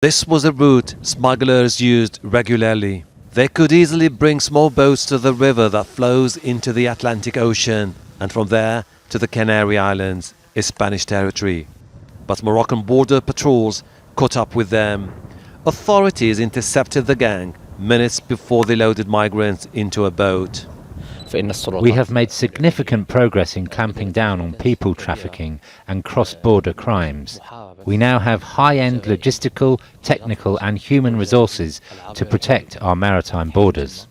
This was a route smugglers used regularly. They could easily bring small boats to the river that flows into the Atlantic Ocean, and from there to the Canary Islands, in Spanish territory. But Moroccan border patrols caught up with them. Authorities intercepted the gang minutes before they loaded migrants into a boat. We have made significant progress in clamping down on people trafficking and cross-border crimes. We now have high-end logistical, technical and human resources to protect our maritime borders.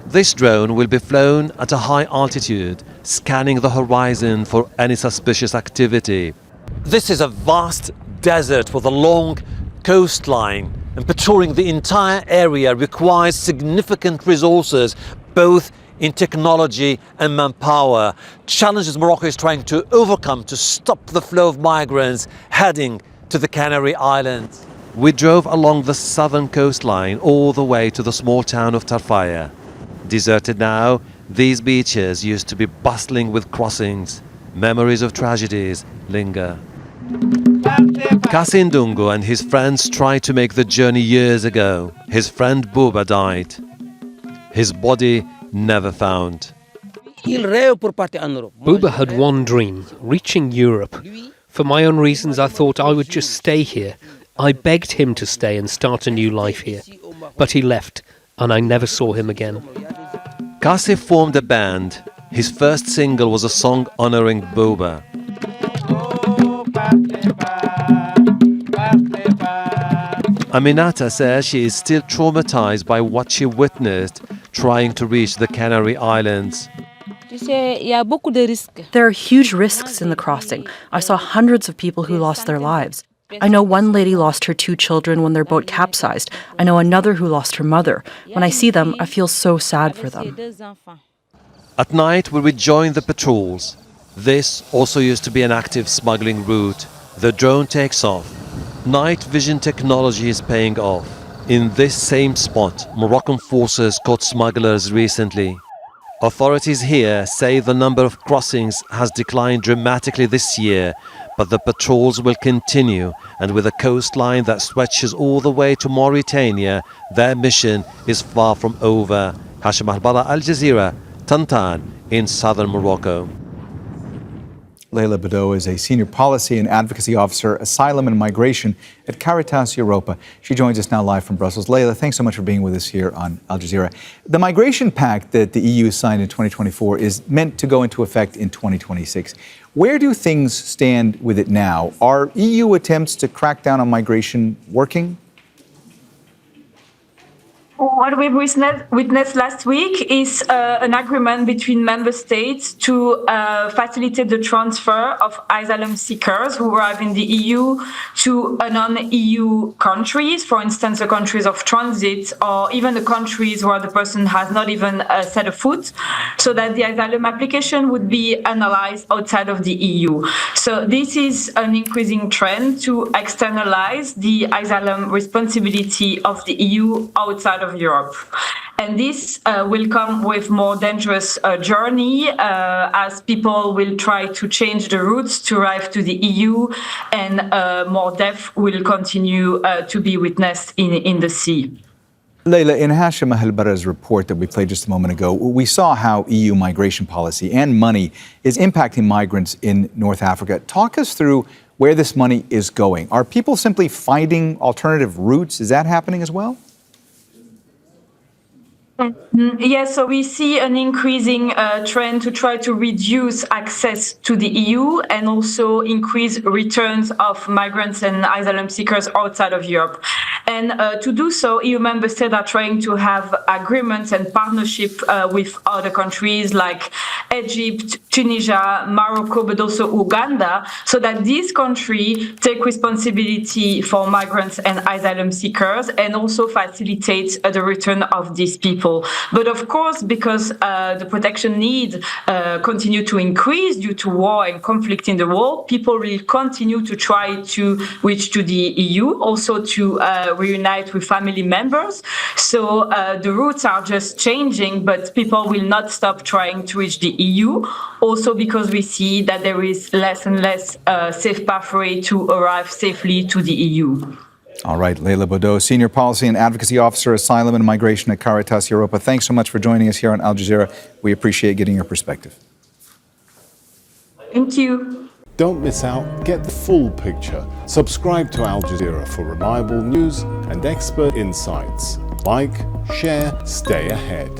This drone will be flown at a high altitude, scanning the horizon for any suspicious activity. This is a vast desert with a long coastline, and patrolling the entire area requires significant resources, both in technology and manpower. Challenges Morocco is trying to overcome to stop the flow of migrants heading to the Canary Islands. We drove along the southern coastline all the way to the small town of Tarfaya. Deserted now, these beaches used to be bustling with crossings. Memories of tragedies linger. Kassim Dungo and his friends tried to make the journey years ago. His friend Buba died. His body never found. Buba had one dream, reaching Europe. For my own reasons, I thought I would just stay here. I begged him to stay and start a new life here. But he left, and I never saw him again. Kassim formed a band. His first single was a song honoring Buba. Aminata says she is still traumatized by what she witnessed trying to reach the Canary Islands. There are huge risks in the crossing. I saw hundreds of people who lost their lives. I know one lady lost her 2 children when their boat capsized. I know another who lost her mother. When I see them, I feel so sad for them. At night, we rejoin the patrols. This also used to be an active smuggling route. The drone takes off. Night vision technology is paying off. In this same spot, Moroccan forces caught smugglers recently. Authorities here say the number of crossings has declined dramatically this year, but the patrols will continue, and with a coastline that stretches all the way to Mauritania, their mission is far from over. Hashem Ahelbarra, Al Jazeera, Tantan, in southern Morocco. Leila Bodeux is a senior policy and advocacy officer, asylum and migration at Caritas Europa. She joins us now live from Brussels. Leila, thanks so much for being with us here on Al Jazeera. The migration pact that the EU signed in 2024 is meant to go into effect in 2026. Where do things stand with it now? Are EU attempts to crack down on migration working? What we witnessed last week is an agreement between member states to facilitate the transfer of asylum seekers who arrive in the EU to non-EU countries, for instance, the countries of transit or even the countries where the person has not even set a foot, so that the asylum application would be analyzed outside of the EU. So this is an increasing trend to externalize the asylum responsibility of the EU outside of Europe. And this will come with more dangerous journey as people will try to change the routes to arrive to the EU, and more death will continue to be witnessed in the sea. Leila, in Hashem Ahelbarra's report that we played just a moment ago, we saw how EU migration policy and money is impacting migrants in North Africa. Talk us through where this money is going. Are people simply finding alternative routes? Is that happening as well? Yes, so we see an increasing trend to try to reduce access to the EU and also increase returns of migrants and asylum seekers outside of Europe. And to do so, EU member states are trying to have agreements and partnership with other countries like Egypt, Tunisia, Morocco, but also Uganda, so that these countries take responsibility for migrants and asylum seekers and also facilitate the return of these people. But of course, because the protection needs continue to increase due to war and conflict in the world, people will continue to try to reach to the EU, also to reunite with family members. So the routes are just changing, but people will not stop trying to reach the EU. Also because we see that there is less and less safe pathway to arrive safely to the EU. All right, Leila Bodeux, Senior Policy and Advocacy Officer, Asylum and Migration at Caritas Europa. Thanks so much for joining us here on Al Jazeera. We appreciate getting your perspective. Thank you. Don't miss out. Get the full picture. Subscribe to Al Jazeera for reliable news and expert insights. Like, share, stay ahead.